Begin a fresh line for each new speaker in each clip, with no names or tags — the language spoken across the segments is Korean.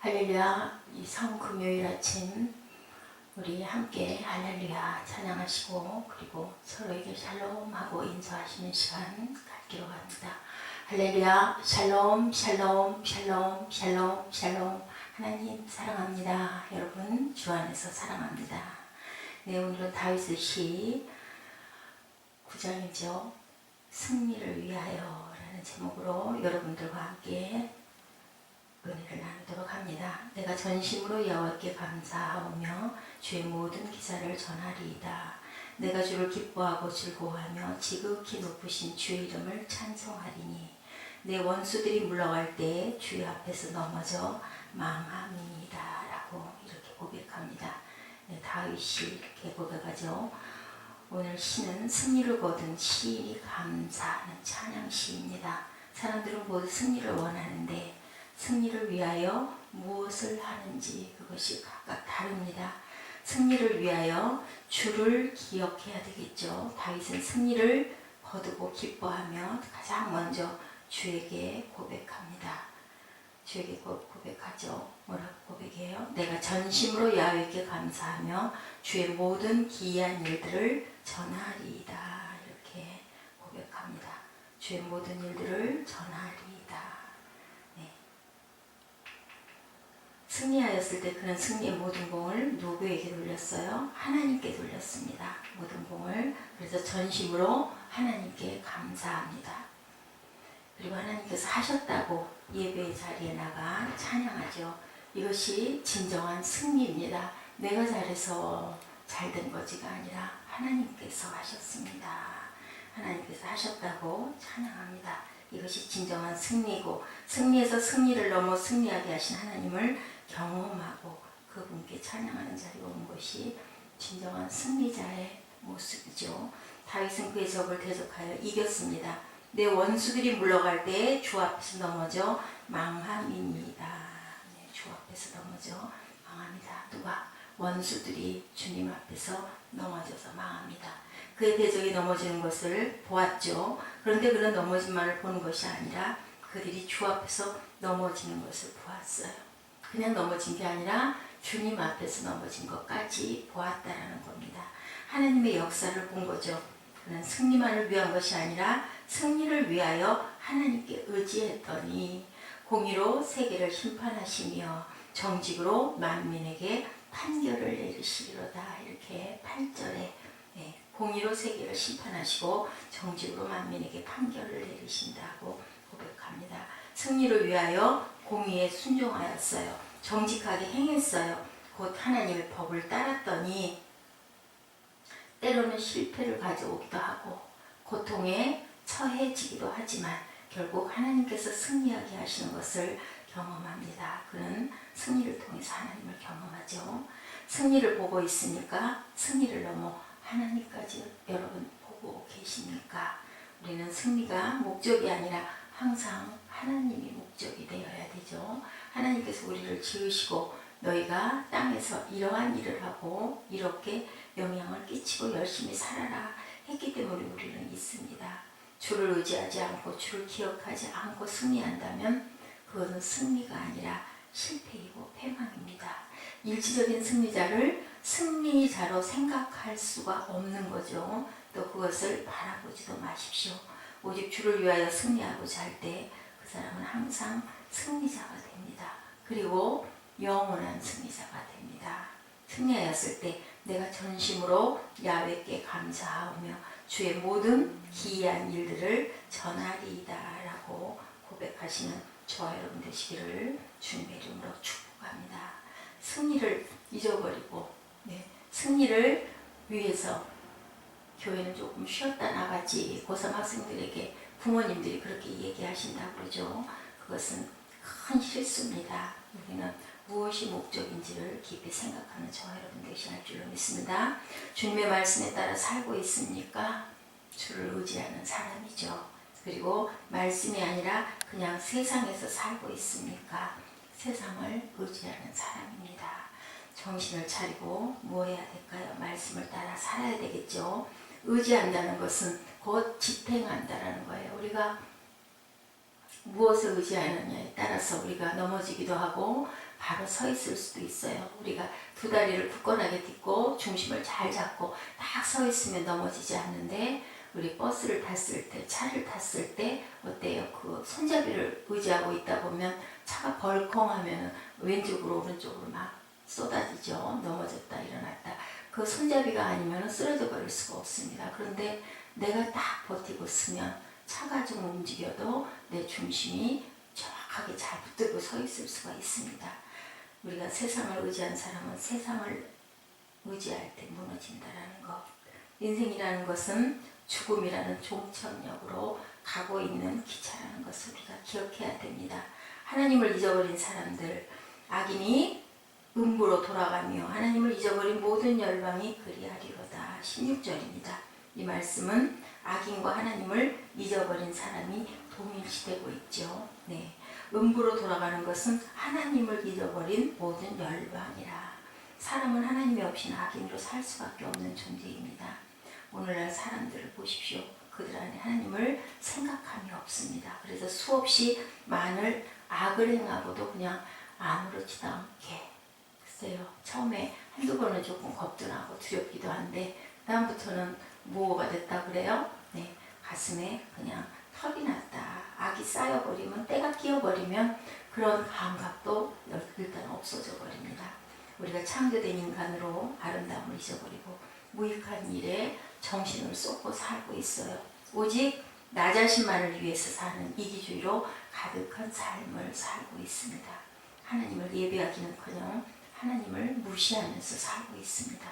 할렐루야. 이 성금요일 아침 우리 함께 할렐루야 찬양하시고 그리고 서로에게 샬롬하고 인사하시는 시간 갖기로 합니다. 할렐루야. 샬롬 샬롬 샬롬 샬롬 샬롬. 하나님 사랑합니다. 여러분 주 안에서 사랑합니다. 네, 오늘은 다윗의 시 9장이죠. 승리를 위하여 라는 제목으로 여러분들과 함께 은혜를 나누도록 합니다. 내가 전심으로 여호와께 감사하오며 주의 모든 기사를 전하리이다. 내가 주를 기뻐하고 즐거워하며 지극히 높으신 주의 이름을 찬송하리니 내 원수들이 물러갈 때 주의 앞에서 넘어져 망함이니이다 라고 이렇게 고백합니다. 네, 다윗이 이렇게 고백하죠. 오늘 시는 승리를 거둔 시인이 감사하는 찬양시입니다. 사람들은 모두 승리를 원하는데 승리를 위하여 무엇을 하는지 그것이 각각 다릅니다. 승리를 위하여 주를 기억해야 되겠죠. 다윗은 승리를 거두고 기뻐하며 가장 먼저 주에게 고백합니다. 주에게 고백하죠. 뭐라고 고백해요? 내가 전심으로 야훼께 감사하며 주의 모든 기이한 일들을 전하리이다. 이렇게 고백합니다. 주의 모든 일들을 전하리이다. 승리하였을 때 그는 승리의 모든 공을 누구에게 돌렸어요? 하나님께 돌렸습니다. 모든 공을. 그래서 전심으로 하나님께 감사합니다. 그리고 하나님께서 하셨다고 예배의 자리에 나가 찬양하죠. 이것이 진정한 승리입니다. 내가 잘해서 잘된 거지가 아니라 하나님께서 하셨습니다. 하나님께서 하셨다고 찬양합니다. 이것이 진정한 승리고, 승리에서 승리를 넘어 승리하게 하신 하나님을 경험하고 그분께 찬양하는 자리에 온 것이 진정한 승리자의 모습이죠. 다윗은 그의 적을 대적하여 이겼습니다. 내 원수들이 물러갈 때 주 앞에서 넘어져 망함이니이다. 네, 주 앞에서 넘어져 망합니다. 누가? 원수들이 주님 앞에서 넘어져서 망합니다. 그의 대적이 넘어지는 것을 보았죠. 그런데 그런 넘어짐만을 보는 것이 아니라 그들이 주 앞에서 넘어지는 것을 보았어요. 그냥 넘어진 게 아니라 주님 앞에서 넘어진 것까지 보았다라는 겁니다. 하나님의 역사를 본 거죠. 그는 승리만을 위한 것이 아니라 승리를 위하여 하나님께 의지했더니 공의로 세계를 심판하시며 정직으로 만민에게 판결을 내리시리로다. 이렇게 8절에 공의로 세계를 심판하시고 정직으로 만민에게 판결을 내리신다고 고백합니다. 승리를 위하여 공의에 순종하였어요. 정직하게 행했어요. 곧 하나님의 법을 따랐더니 때로는 실패를 가져오기도 하고 고통에 처해지기도 하지만 결국 하나님께서 승리하게 하시는 것을 경험합니다. 그는 승리를 통해서 하나님을 경험하죠. 승리를 보고 있으니까 승리를 넘어 하나님까지 여러분 보고 계십니까? 우리는 승리가 목적이 아니라 항상 하나님이 목적이 되어야 되죠. 하나님께서 우리를 지으시고 너희가 땅에서 이러한 일을 하고 이렇게 영향을 끼치고 열심히 살아라 했기 때문에 우리는 있습니다. 주를 의지하지 않고 주를 기억하지 않고 승리한다면 그것은 승리가 아니라 실패이고 패망입니다. 일시적인 승리자를 승리자로 생각할 수가 없는 거죠. 또 그것을 바라보지도 마십시오. 오직 주를 위하여 승리하고자 할 때 그 사람은 항상 승리자가 됩니다. 그리고 영원한 승리자가 됩니다. 승리하였을 때 내가 전심으로 야훼께 감사하며 주의 모든 기이한 일들을 전하리이다 라고 고백하시는 저와 여러분 되시기를 주님의 이름으로 축복합니다. 승리를 잊어버리고 승리를 위해서 교회는 조금 쉬었다 나가지 고3 학생들에게 부모님들이 그렇게 얘기하신다고 그러죠. 그것은 큰 실수입니다. 우리는 무엇이 목적인지를 깊이 생각하는 저와 여러분 되시할 줄로 믿습니다. 주님의 말씀에 따라 살고 있습니까? 주를 의지하는 사람이죠. 그리고 말씀이 아니라 그냥 세상에서 살고 있습니까? 세상을 의지하는 사람입니다. 정신을 차리고 뭐 해야 될까요? 말씀을 따라 살아야 되겠죠. 의지한다는 것은 곧 지탱한다라는 거예요. 우리가 무엇을 의지하느냐에 따라서 우리가 넘어지기도 하고 바로 서 있을 수도 있어요. 우리가 두 다리를 굳건하게 딛고 중심을 잘 잡고 딱 서 있으면 넘어지지 않는데 우리 버스를 탔을 때, 차를 탔을 때 어때요? 그 손잡이를 의지하고 있다 보면 차가 벌컹하면 왼쪽으로 오른쪽으로 막 쏟아지죠. 넘어졌다 일어났다. 그 손잡이가 아니면 쓰러져 버릴 수가 없습니다. 그런데 내가 딱 버티고 쓰면 차가 좀 움직여도 내 중심이 정확하게 잘 붙들고 서 있을 수가 있습니다. 우리가 세상을 의지한 사람은 세상을 의지할 때 무너진다라는 것. 인생이라는 것은 죽음이라는 종착역으로 가고 있는 기차라는 것을 우리가 기억해야 됩니다. 하나님을 잊어버린 사람들, 악인이 음부로 돌아가며 하나님을 잊어버린 모든 열방이 그리하리로다. 16절입니다. 이 말씀은 악인과 하나님을 잊어버린 사람이 동일시되고 있죠. 네, 음부로 돌아가는 것은 하나님을 잊어버린 모든 열방이라. 사람은 하나님이 없이는 악인으로 살 수밖에 없는 존재입니다. 오늘날 사람들을 보십시오. 그들 안에 하나님을 생각함이 없습니다. 그래서 수없이 많은 악을 행하고도 그냥 아무렇지도 않게, 글쎄요, 처음에 한두 번은 조금 겁도 나고 두렵기도 한데 다음부터는 뭐가 됐다 그래요? 네, 가슴에 그냥 털이 났다. 악이 쌓여버리면, 때가 끼어버리면 그런 감각도 일단 없어져 버립니다. 우리가 창조된 인간으로 아름다움을 잊어버리고 무익한 일에 정신을 쏟고 살고 있어요. 오직 나 자신만을 위해서 사는 이기주의로 가득한 삶을 살고 있습니다. 하나님을 예배하기는커녕 하나님을 무시하면서 살고 있습니다.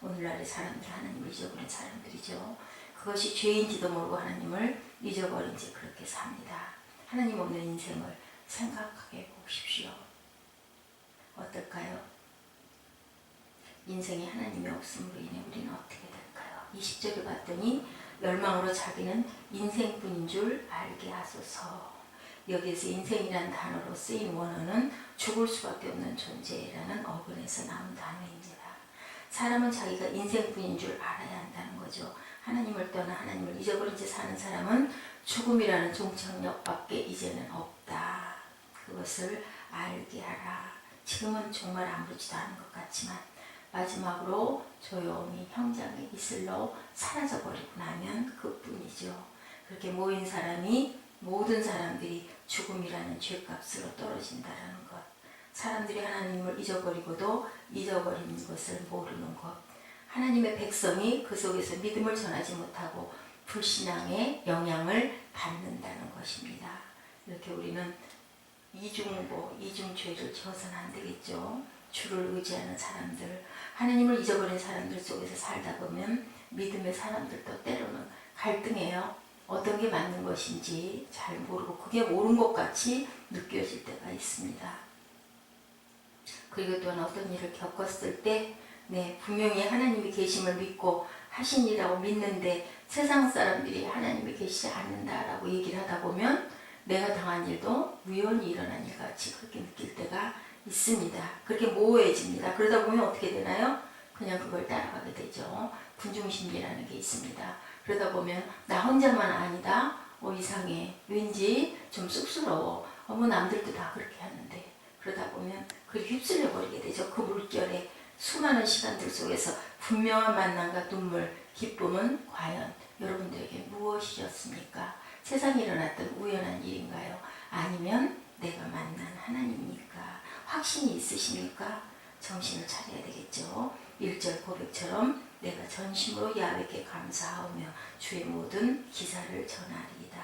오늘날의 사람들 하나님을 잊어버린 사람들이죠. 그것이 죄인지도 모르고 하나님을 잊어버린 채 그렇게 삽니다. 하나님 없는 인생을 생각하게 보십시오. 어떨까요? 인생에 하나님이 없음으로 인해 우리는 어떻게 될까요? 20절을 봤더니 멸망으로 자기는 인생뿐인 줄 알게 하소서. 여기에서 인생이라는 단어로 쓰인 원어는 죽을 수밖에 없는 존재라는 어근에서 나온 단어입니다. 사람은 자기가 인생뿐인 줄 알아야 한다는 거죠. 하나님을 떠나 하나님을 잊어버린 채 사는 사람은 죽음이라는 종착역밖에 이제는 없다. 그것을 알게 하라. 지금은 정말 아무렇지도 않은 것 같지만 마지막으로 조용히 형장의 이슬로 사라져버리고 나면 그뿐이죠. 그렇게 모인 사람이, 모든 사람들이 죽음이라는 죄값으로 떨어진다는 것. 사람들이 하나님을 잊어버리고도 잊어버린 것을 모르는 것. 하나님의 백성이 그 속에서 믿음을 전하지 못하고 불신앙의 영향을 받는다는 것입니다. 이렇게 우리는 이중보, 이중죄를 지어서는 안 되겠죠. 주를 의지하는 사람들, 하나님을 잊어버린 사람들 속에서 살다 보면 믿음의 사람들도 때로는 갈등해요. 어떤 게 맞는 것인지 잘 모르고 그게 옳은 것 같이 느껴질 때가 있습니다. 그리고 또한 어떤 일을 겪었을 때 분명히 하나님이 계심을 믿고 하신 일이라고 믿는데 세상 사람들이 하나님이 계시지 않는다라고 얘기를 하다 보면 내가 당한 일도 우연히 일어난 일 같이 그렇게 느낄 때가 있습니다. 그렇게 모호해집니다. 그러다 보면 어떻게 되나요? 그냥 그걸 따라가게 되죠. 군중심리라는 게 있습니다. 그러다 보면 나 혼자만 아니다. 이상해. 왠지 좀 쑥스러워. 남들도 다 그렇게 하는데. 그러다 보면 그걸 휩쓸려 버리게 되죠. 그 물결에 수많은 시간들 속에서 분명한 만남과 눈물, 기쁨은 과연 여러분들에게 무엇이었습니까? 세상에 일어났던 우연한 일인가요? 아니면 내가 만난 하나님입니까? 확신이 있으십니까? 정신을 차려야 되겠죠. 1절 고백처럼 내가 전심으로 야훼께 감사하며 주의 모든 기사를 전하리이다.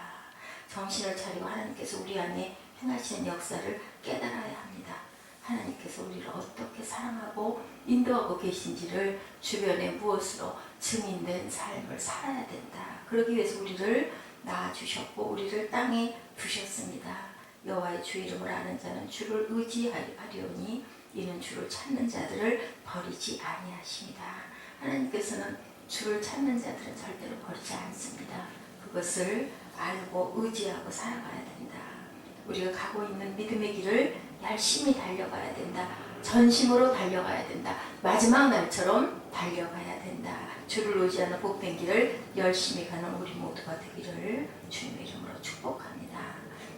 정신을 차리고 하나님께서 우리 안에 행하시는 역사를 깨달아야 합니다. 하나님께서 우리를 어떻게 사랑하고 인도하고 계신지를 주변에 무엇으로 증인된 삶을 살아야 된다. 그러기 위해서 우리를 낳아주셨고 우리를 땅에 두셨습니다. 여호와의 주 이름을 아는 자는 주를 의지하리오니 이는 주를 찾는 자들을 버리지 아니하십니다. 하나님께서는 주를 찾는 자들은 절대로 버리지 않습니다. 그것을 알고 의지하고 살아가야 된다. 우리가 가고 있는 믿음의 길을 열심히 달려가야 된다. 전심으로 달려가야 된다. 마지막 날처럼 달려가야 된다. 주를 의지하는 복된 길을 열심히 가는 우리 모두가 되기를 주님의 이름으로 축복합니다.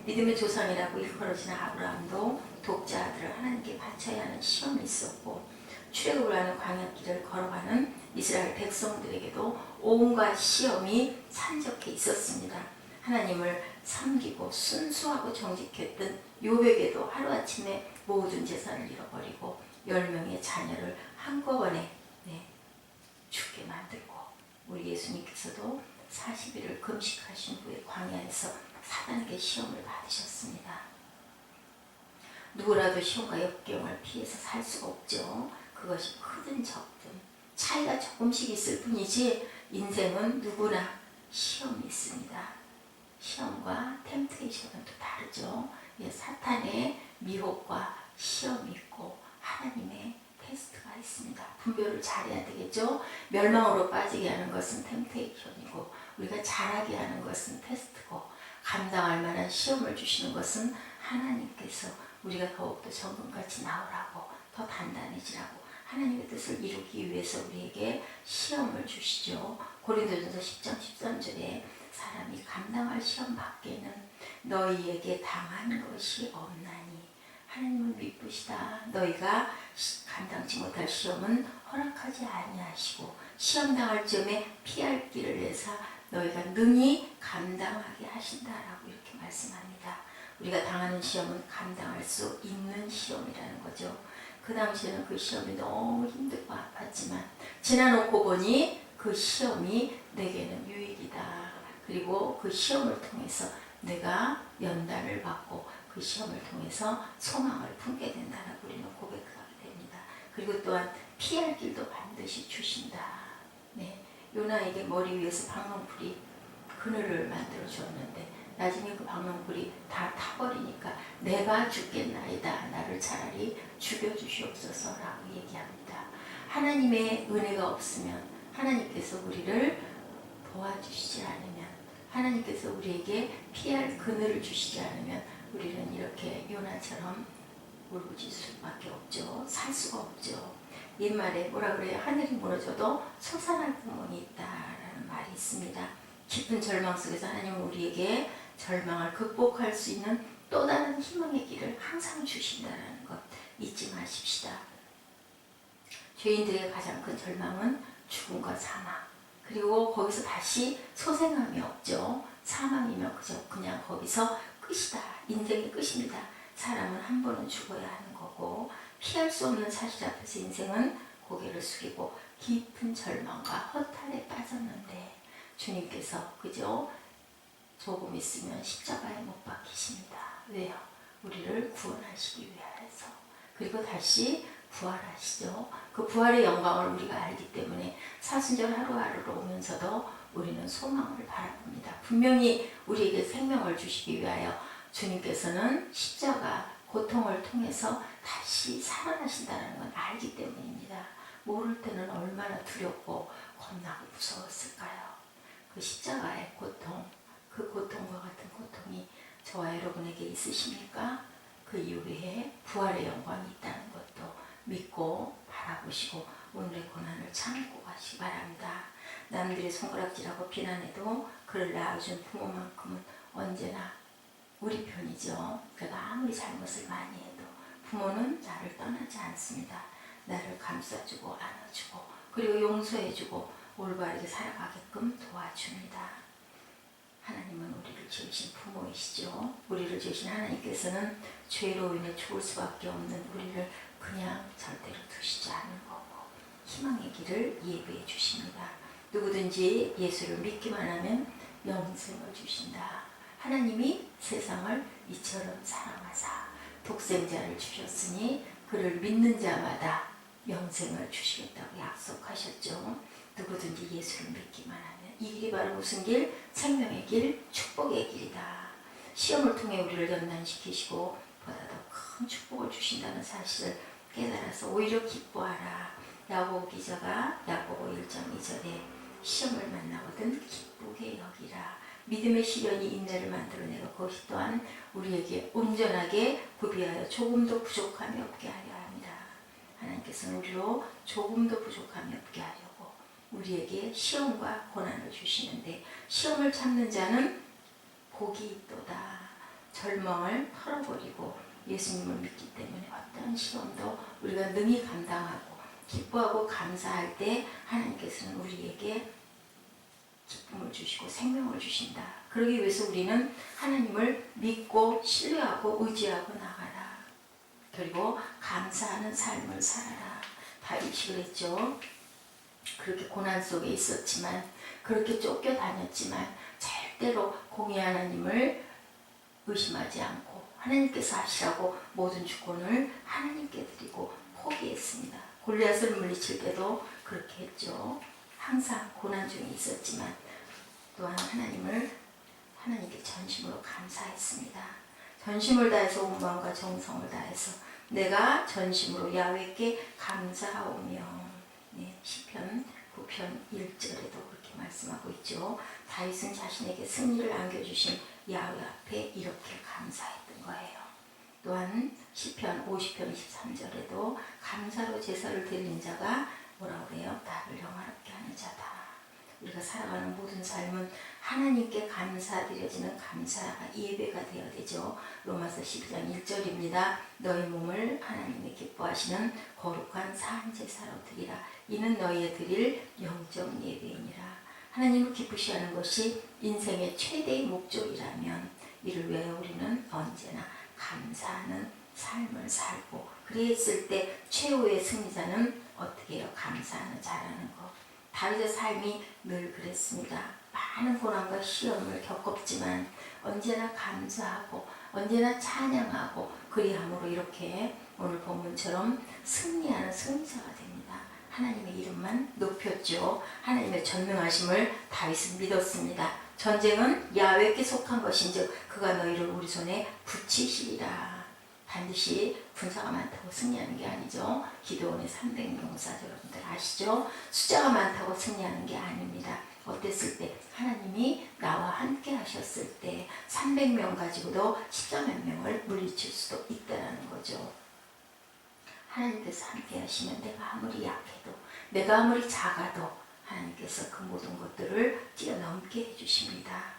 믿음의 조상이라고 일컬어지는 아브라함도 독자 아들을 하나님께 바쳐야 하는 시험이 있었고, 출애굽을 하는 광야길을 걸어가는 이스라엘 백성들에게도 온갖 시험이 산적해 있었습니다. 하나님을 섬기고 순수하고 정직했던 욥에게도 하루아침에 모든 재산을 잃어버리고 10명의 자녀를 한꺼번에 죽게 만들고, 우리 예수님께서도 40일을 금식하신 후에 광야에서 사단에게 시험을 받으셨습니다. 누구라도 시험과 역경을 피해서 살 수가 없죠. 그것이 크든 적든 차이가 조금씩 있을 뿐이지 인생은 누구나 시험이 있습니다. 시험과 템테이션은 또 다르죠. 사탄의 미혹과 시험이 있고 하나님의 테스트가 있습니다. 분별을 잘해야 되겠죠. 멸망으로 빠지게 하는 것은 템테이션이고, 우리가 잘하게 하는 것은 테스트고, 감당할 만한 시험을 주시는 것은 하나님께서 우리가 더욱더 정금같이 나오라고, 더 단단해지라고, 하나님의 뜻을 이루기 위해서 우리에게 시험을 주시죠. 고린도전서 10장 13절에 사람이 감당할 시험 밖에는 너희에게 당한 것이 없나니 하나님은 미쁘시다. 너희가 감당치 못할 시험은 허락하지 아니하시고 시험 당할 점에 피할 길을 내사 너희가 능히 감당하게 하신다라고 이렇게 말씀합니다. 우리가 당하는 시험은 감당할 수 있는 시험이라는 거죠. 그 당시에는 그 시험이 너무 힘들고 아팠지만 지나놓고 보니 그 시험이 내게는 유익이다. 그리고 그 시험을 통해서 내가 연단을 받고 그 시험을 통해서 소망을 품게 된다라고 우리는 고백하게 됩니다. 그리고 또한 피할 길도 반드시 주신다. 요나에게 머리 위에서 박농풀이 그늘을 만들어 주었는데 나중에 그 박농풀이 다 타버리니까 내가 죽겠나이다. 나를 차라리 죽여주시옵소서라고 얘기합니다. 하나님의 은혜가 없으면, 하나님께서 우리를 도와주시지 않으면, 하나님께서 우리에게 피할 그늘을 주시지 않으면 우리는 이렇게 요나처럼 울부짖을 수밖에 없죠. 살 수가 없죠. 옛말에 뭐라 그래요? 하늘이 무너져도 솟아날 구멍이 있다라는 말이 있습니다. 깊은 절망 속에서 하나님은 우리에게 절망을 극복할 수 있는 또 다른 희망의 길을 항상 주신다는 것 잊지 마십시다. 죄인들의 가장 큰 절망은 죽음과 사망, 그리고 거기서 다시 소생함이 없죠. 사망이면 그냥 거기서 끝이다. 인생의 끝입니다. 사람은 한 번은 죽어야 하는 거고, 피할 수 없는 사실 앞에서 인생은 고개를 숙이고 깊은 절망과 허탈에 빠졌는데 주님께서 그죠? 조금 있으면 십자가에 못 박히십니다. 왜요? 우리를 구원하시기 위해서. 그리고 다시 부활하시죠. 그 부활의 영광을 우리가 알기 때문에 사순절 하루하루로 오면서도 우리는 소망을 바라봅니다. 분명히 우리에게 생명을 주시기 위하여 주님께서는 십자가 고통을 통해서 다시 살아나신다는 건 알기 때문입니다. 모를 때는 얼마나 두렵고 겁나고 무서웠을까요? 그 십자가의 고통, 그 고통과 같은 고통이 저와 여러분에게 있으십니까? 그 이후에 부활의 영광이 있다는 것도 믿고 바라보시고 오늘의 고난을 참고 가시기 바랍니다. 남들이 손가락질하고 비난해도 그를 낳아준 부모만큼은 언제나 우리 편이죠. 내가 아무리 잘못을 많이 해도 부모는 나를 떠나지 않습니다. 나를 감싸주고 안아주고 그리고 용서해주고 올바르게 살아가게끔 도와줍니다. 하나님은 우리를 지으신 부모이시죠. 우리를 지으신 하나님께서는 죄로 인해 죽을 수밖에 없는 우리를 그냥 절대로 두시지 않는 거고 희망의 길을 예비해 주십니다. 누구든지 예수를 믿기만 하면 영생을 주신다. 하나님이 세상을 이처럼 사랑하사 독생자를 주셨으니 그를 믿는 자마다 영생을 주시겠다고 약속하셨죠. 누구든지 예수를 믿기만 하면 이 길이 바로 무슨 길? 생명의 길, 축복의 길이다. 시험을 통해 우리를 연단시키시고 보다 더 큰 축복을 주신다는 사실을 깨달아서 오히려 기뻐하라. 야고보 기자가 야고보 1장 2절에 시험을 만나거든 기쁘게 여기라. 믿음의 시련이 인내를 만들어내고 그것이 또한 우리에게 온전하게 구비하여 조금도 부족함이 없게 하려 합니다. 하나님께서는 우리로 조금도 부족함이 없게 하려고 우리에게 시험과 고난을 주시는데 시험을 참는 자는 복이 있도다. 절망을 털어버리고 예수님을 믿기 때문에 어떤 시험도 우리가 능히 감당하고 기뻐하고 감사할 때 하나님께서는 우리에게 기쁨을 주시고 생명을 주신다. 그러기 위해서 우리는 하나님을 믿고 신뢰하고 의지하고 나가라. 그리고 감사하는 삶을 살아라. 다윗이 그랬죠. 그렇게 고난 속에 있었지만, 그렇게 쫓겨다녔지만 절대로 공의 하나님을 의심하지 않고 하나님께서 하시라고 모든 주권을 하나님께 드리고 포기했습니다. 골리앗을 물리칠 때도 그렇게 했죠. 항상 고난 중에 있었지만 또한 하나님께 전심으로 감사했습니다. 전심을 다해서 온 마음과 정성을 다해서 내가 전심으로 야훼께 감사하오며. 네, 시편 9편 1절에도 그렇게 말씀하고 있죠. 다윗은 자신에게 승리를 안겨주신 야훼 앞에 이렇게 감사했던 거예요. 또한 시편 50편 23절에도 감사로 제사를 드리는 자가 뭐라고 그래요? 나를 영화롭게 하는 자다. 우리가 살아가는 모든 삶은 하나님께 감사드려지는 감사가 예배가 되어야 되죠. 로마서 12장 1절입니다. 너희 몸을 하나님의 기뻐하시는 거룩한 산제사로 드리라. 이는 너희의 드릴 영적 예배이니라. 하나님을 기쁘시하는 것이 인생의 최대의 목적이라면 이를 위하여 우리는 언제나 감사하는 삶을 살고, 그랬을 때 최후의 승리자는 어떻게 해요? 감사하는 자라는 것. 다윗의 삶이 늘 그랬습니다. 많은 고난과 시험을 겪었지만 언제나 감사하고 언제나 찬양하고 그리함으로 이렇게 오늘 본문처럼 승리하는 승리자가 됩니다. 하나님의 이름만 높였죠. 하나님의 전능하심을 다윗은 믿었습니다. 전쟁은 야훼께 속한 것인즉 그가 너희를 우리 손에 붙이시리라. 반드시 군사가 많다고 승리하는 게 아니죠. 기드온의 300명사 여러분들 아시죠? 숫자가 많다고 승리하는 게 아닙니다. 어땠을 때? 하나님이 나와 함께 하셨을 때 300명 가지고도 십자몇 명을 물리칠 수도 있다는 거죠. 하나님께서 함께 하시면 내가 아무리 약해도, 내가 아무리 작아도 하나님께서 그 모든 것들을 뛰어넘게 해주십니다.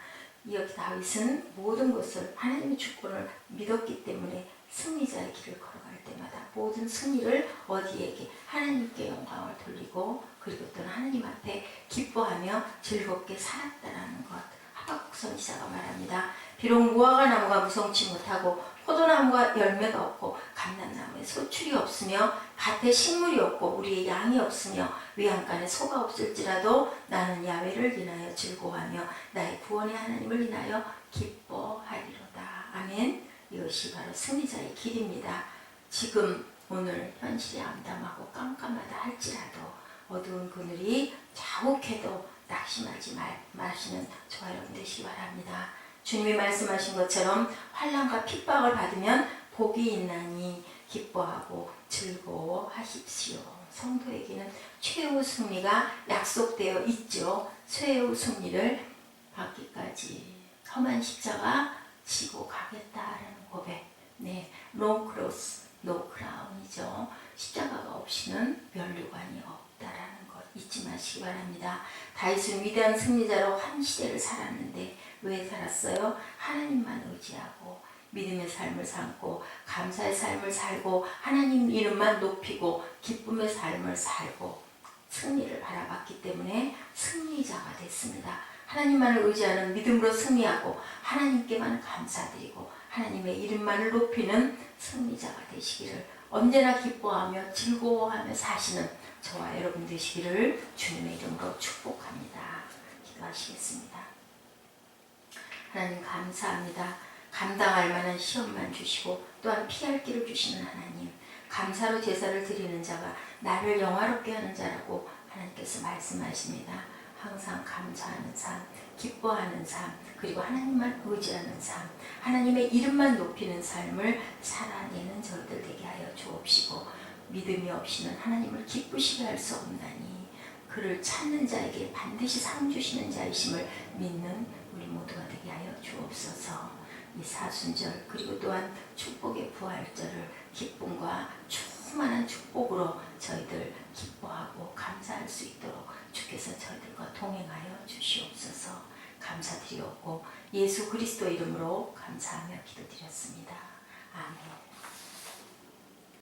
여기 다윗은 모든 것을 하나님의 주권을 믿었기 때문에 승리자의 길을 걸어갈 때마다 모든 승리를 어디에게? 하나님께 영광을 돌리고, 그리고 또는 하나님 앞에 기뻐하며 즐겁게 살았다라는 것. 하박국 선지자가 말합니다. 비록 무화과 나무가 무성치 못하고 포도나무가 열매가 없고 감람나무에 소출이 없으며 밭에 식물이 없고 우리의 양이 없으며 외양간에 소가 없을지라도 나는 야훼를 인하여 즐거워하며 나의 구원의 하나님을 인하여 기뻐하리로다. 아멘. 이것이 바로 승리자의 길입니다. 지금 오늘 현실이 암담하고 깜깜하다 할지라도, 어두운 그늘이 자욱해도 낙심하지 마시는 저와 여러분 되시기 바랍니다. 주님이 말씀하신 것처럼 환난과 핍박을 받으면 복이 있나니 기뻐하고 즐거워하십시오. 성도에게는 최후 승리가 약속되어 있죠. 최후 승리를 받기까지 험한 십자가 지고 가겠다라는 고백. 네, no cross, no crown이죠. 십자가가 없이는 면류관이 없다라는 것 잊지 마시기 바랍니다. 다윗은 위대한 승리자로 한 시대를 살았는데 왜 살았어요? 하나님만 의지하고 믿음의 삶을 살고 감사의 삶을 살고 하나님 이름만 높이고 기쁨의 삶을 살고 승리를 바라봤기 때문에 승리자가 됐습니다. 하나님만을 의지하는 믿음으로 승리하고 하나님께만 감사드리고 하나님의 이름만을 높이는 승리자가 되시기를, 언제나 기뻐하며 즐거워하며 사시는 저와 여러분 되시기를 주님의 이름으로 축복합니다. 기도하시겠습니다. 하나님 감사합니다. 감당할 만한 시험만 주시고 또한 피할 길을 주시는 하나님, 감사로 제사를 드리는 자가 나를 영화롭게 하는 자라고 하나님께서 말씀하십니다. 항상 감사하는 삶, 기뻐하는 삶, 그리고 하나님만 의지하는 삶, 하나님의 이름만 높이는 삶을 살아내는 저희들 되게 하여 주옵시고, 믿음이 없이는 하나님을 기쁘시게 할 수 없나니 그를 찾는 자에게 반드시 상 주시는 자이심을 믿는 우리 모두가 되게 하여 주옵소서. 이 사순절 그리고 또한 축복의 부활절을 기쁨과 충만한 축복으로 저희들 기뻐하고 감사할 수 있도록 주께서 저희들과 동행하여 주시옵소서. 감사드리옵고 예수 그리스도 이름으로 감사하며 기도드렸습니다.